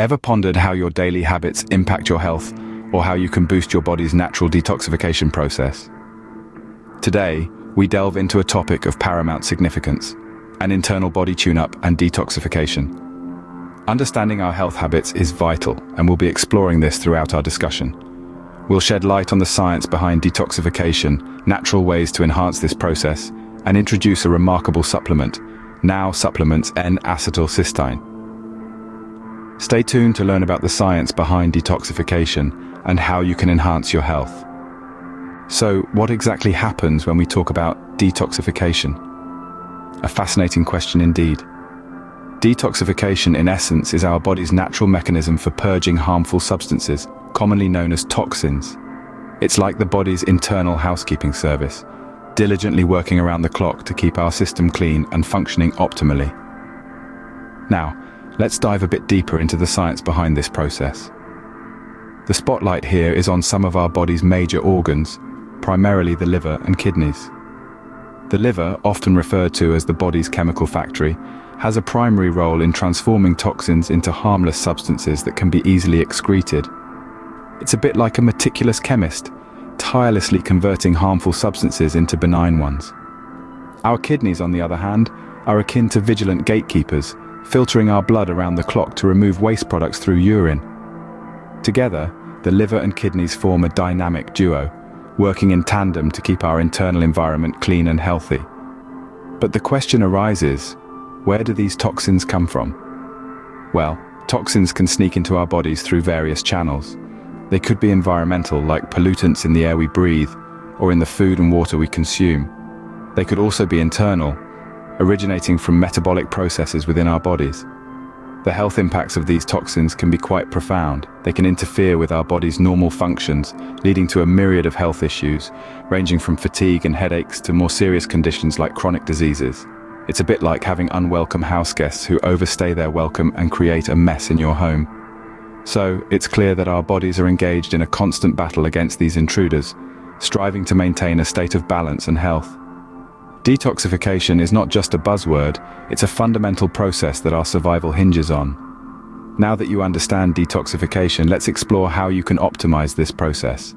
Ever pondered how your daily habits impact your health, or how you can boost your body's natural detoxification process? Today, we delve into a topic of paramount significance: an internal body tune-up and detoxification. Understanding our health habits is vital, and we'll be exploring this throughout our discussion. We'll shed light on the science behind detoxification, natural ways to enhance this process, and introduce a remarkable supplement, Now Supplements N-acetylcysteine. Stay tuned to learn about the science behind detoxification and how you can enhance your health. So, what exactly happens when we talk about detoxification? A fascinating question indeed. Detoxification, in essence, is our body's natural mechanism for purging harmful substances, commonly known as toxins. It's like the body's internal housekeeping service, diligently working around the clock to keep our system clean and functioning optimally. Now, let's dive a bit deeper into the science behind this process. The spotlight here is on some of our body's major organs, primarily the liver and kidneys. The liver, often referred to as the body's chemical factory, has a primary role in transforming toxins into harmless substances that can be easily excreted. It's a bit like a meticulous chemist, tirelessly converting harmful substances into benign ones. Our kidneys, on the other hand, are akin to vigilant gatekeepers, filtering our blood around the clock to remove waste products through urine. Together, the liver and kidneys form a dynamic duo, working in tandem to keep our internal environment clean and healthy. But the question arises, where do these toxins come from? Well, toxins can sneak into our bodies through various channels. They could be environmental, like pollutants in the air we breathe, or in the food and water we consume. They could also be internal, originating from metabolic processes within our bodies. The health impacts of these toxins can be quite profound. They can interfere with our body's normal functions, leading to a myriad of health issues, ranging from fatigue and headaches to more serious conditions like chronic diseases. It's a bit like having unwelcome house guests who overstay their welcome and create a mess in your home. So, it's clear that our bodies are engaged in a constant battle against these intruders, striving to maintain a state of balance and health. Detoxification is not just a buzzword, it's a fundamental process that our survival hinges on. Now that you understand detoxification, let's explore how you can optimize this process.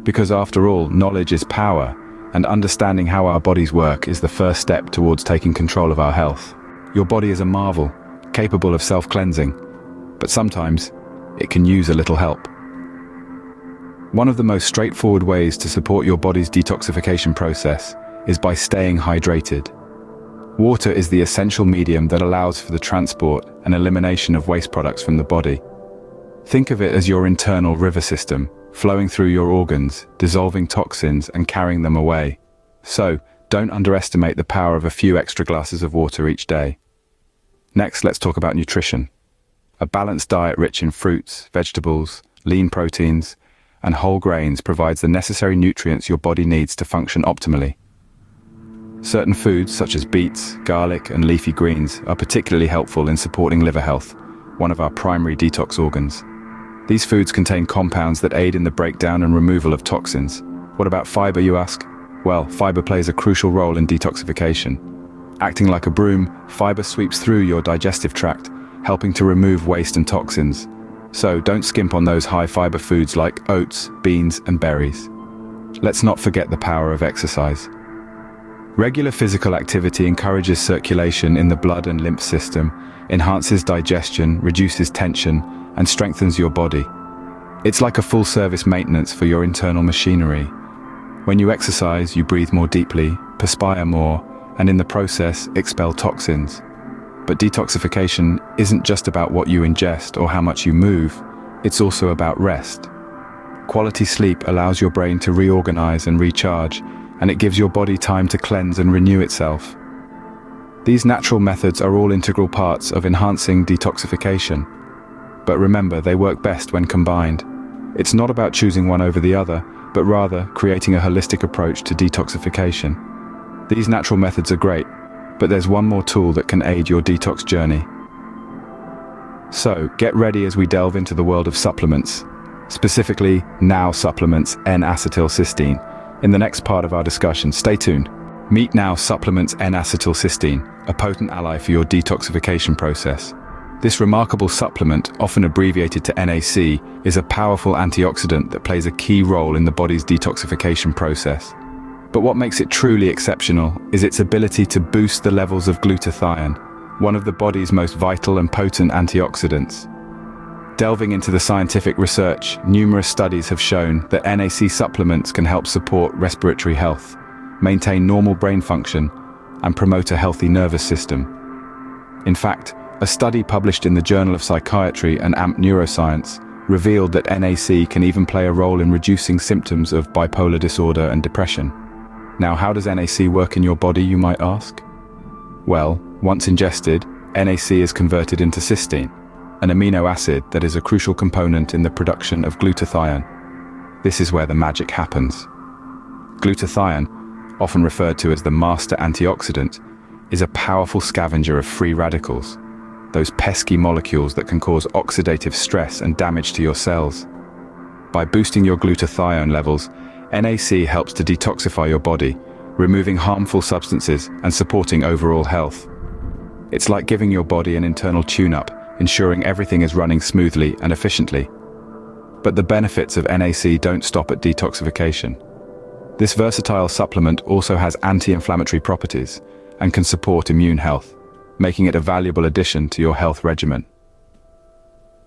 Because after all, knowledge is power, and understanding how our bodies work is the first step towards taking control of our health. Your body is a marvel, capable of self-cleansing, but sometimes it can use a little help. One of the most straightforward ways to support your body's detoxification process is by staying hydrated. Water is the essential medium that allows for the transport and elimination of waste products from the body. Think of it as your internal river system, flowing through your organs, dissolving toxins and carrying them away. So, don't underestimate the power of a few extra glasses of water each day. Next, let's talk about nutrition. A balanced diet rich in fruits, vegetables, lean proteins, and whole grains provides the necessary nutrients your body needs to function optimally. Certain foods, such as beets, garlic, and leafy greens, are particularly helpful in supporting liver health, one of our primary detox organs. These foods contain compounds that aid in the breakdown and removal of toxins. What about fiber, you ask? Well, fiber plays a crucial role in detoxification. Acting like a broom, fiber sweeps through your digestive tract, helping to remove waste and toxins. So don't skimp on those high-fiber foods like oats, beans, and berries. Let's not forget the power of exercise. Regular physical activity encourages circulation in the blood and lymph system, enhances digestion, reduces tension, and strengthens your body. It's like a full-service maintenance for your internal machinery. When you exercise, you breathe more deeply, perspire more, and in the process, expel toxins. But detoxification isn't just about what you ingest or how much you move, it's also about rest. Quality sleep allows your brain to reorganize and recharge, and it gives your body time to cleanse and renew itself. These natural methods are all integral parts of enhancing detoxification. But remember, they work best when combined. It's not about choosing one over the other, but rather creating a holistic approach to detoxification. These natural methods are great, but there's one more tool that can aid your detox journey. So, get ready as we delve into the world of supplements, specifically Now Supplements N-acetylcysteine. In the next part of our discussion, stay tuned. Meet Now Supplements N-acetylcysteine, a potent ally for your detoxification process. This remarkable supplement, often abbreviated to NAC, is a powerful antioxidant that plays a key role in the body's detoxification process. But what makes it truly exceptional is its ability to boost the levels of glutathione, one of the body's most vital and potent antioxidants. Delving into the scientific research, numerous studies have shown that NAC supplements can help support respiratory health, maintain normal brain function, and promote a healthy nervous system. In fact, a study published in the Journal of Psychiatry and AMP Neuroscience revealed that NAC can even play a role in reducing symptoms of bipolar disorder and depression. Now, how does NAC work in your body, you might ask? Well, once ingested, NAC is converted into cysteine, an amino acid that is a crucial component in the production of glutathione. This is where the magic happens. Glutathione, often referred to as the master antioxidant, is a powerful scavenger of free radicals, those pesky molecules that can cause oxidative stress and damage to your cells. By boosting your glutathione levels, NAC helps to detoxify your body, removing harmful substances and supporting overall health. It's like giving your body an internal tune-up, ensuring everything is running smoothly and efficiently. But the benefits of NAC don't stop at detoxification. This versatile supplement also has anti-inflammatory properties and can support immune health, making it a valuable addition to your health regimen.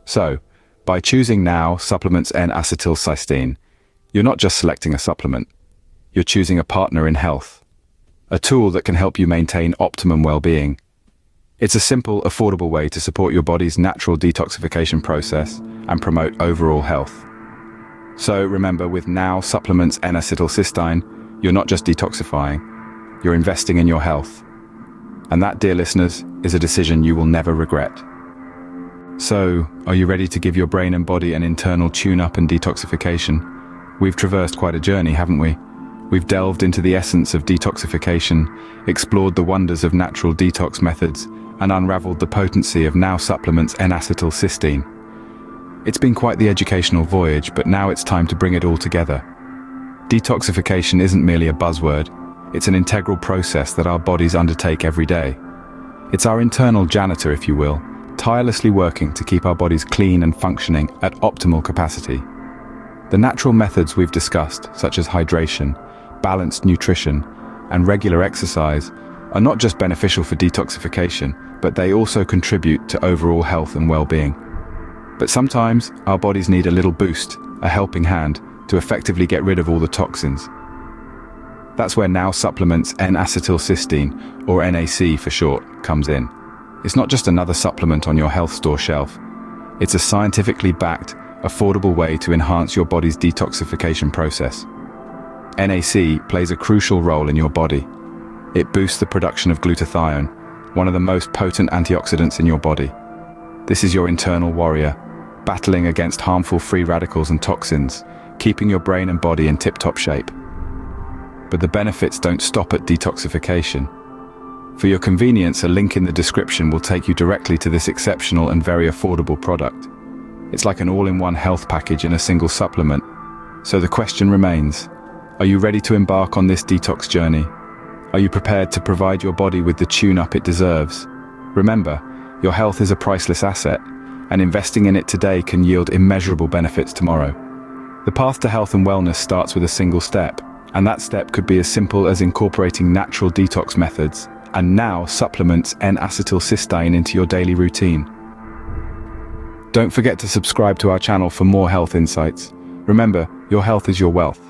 So, by choosing Now Supplements N-acetylcysteine, you're not just selecting a supplement, you're choosing a partner in health, a tool that can help you maintain optimum well-being. It's a simple, affordable way to support your body's natural detoxification process and promote overall health. So remember, with Now Supplements N-acetylcysteine, you're not just detoxifying, you're investing in your health. And that, dear listeners, is a decision you will never regret. So, are you ready to give your brain and body an internal tune-up and detoxification? We've traversed quite a journey, haven't we? We've delved into the essence of detoxification, explored the wonders of natural detox methods, and unraveled the potency of Now Supplements N-acetylcysteine. It's been quite the educational voyage, but now it's time to bring it all together. Detoxification isn't merely a buzzword, it's an integral process that our bodies undertake every day. It's our internal janitor, if you will, tirelessly working to keep our bodies clean and functioning at optimal capacity. The natural methods we've discussed, such as hydration, balanced nutrition, and regular exercise, are not just beneficial for detoxification, but they also contribute to overall health and well-being. But sometimes, our bodies need a little boost, a helping hand, to effectively get rid of all the toxins. That's where Now Supplements N-acetylcysteine, or NAC for short, comes in. It's not just another supplement on your health store shelf. It's a scientifically backed, affordable way to enhance your body's detoxification process. NAC plays a crucial role in your body. It boosts the production of glutathione, one of the most potent antioxidants in your body. This is your internal warrior, battling against harmful free radicals and toxins, keeping your brain and body in tip-top shape. But the benefits don't stop at detoxification. For your convenience, a link in the description will take you directly to this exceptional and very affordable product. It's like an all-in-one health package in a single supplement. So the question remains, are you ready to embark on this detox journey? Are you prepared to provide your body with the tune-up it deserves? Remember, your health is a priceless asset, and investing in it today can yield immeasurable benefits tomorrow. The path to health and wellness starts with a single step, and that step could be as simple as incorporating natural detox methods and Now Supplements N-acetylcysteine into your daily routine. Don't forget to subscribe to our channel for more health insights. Remember, your health is your wealth.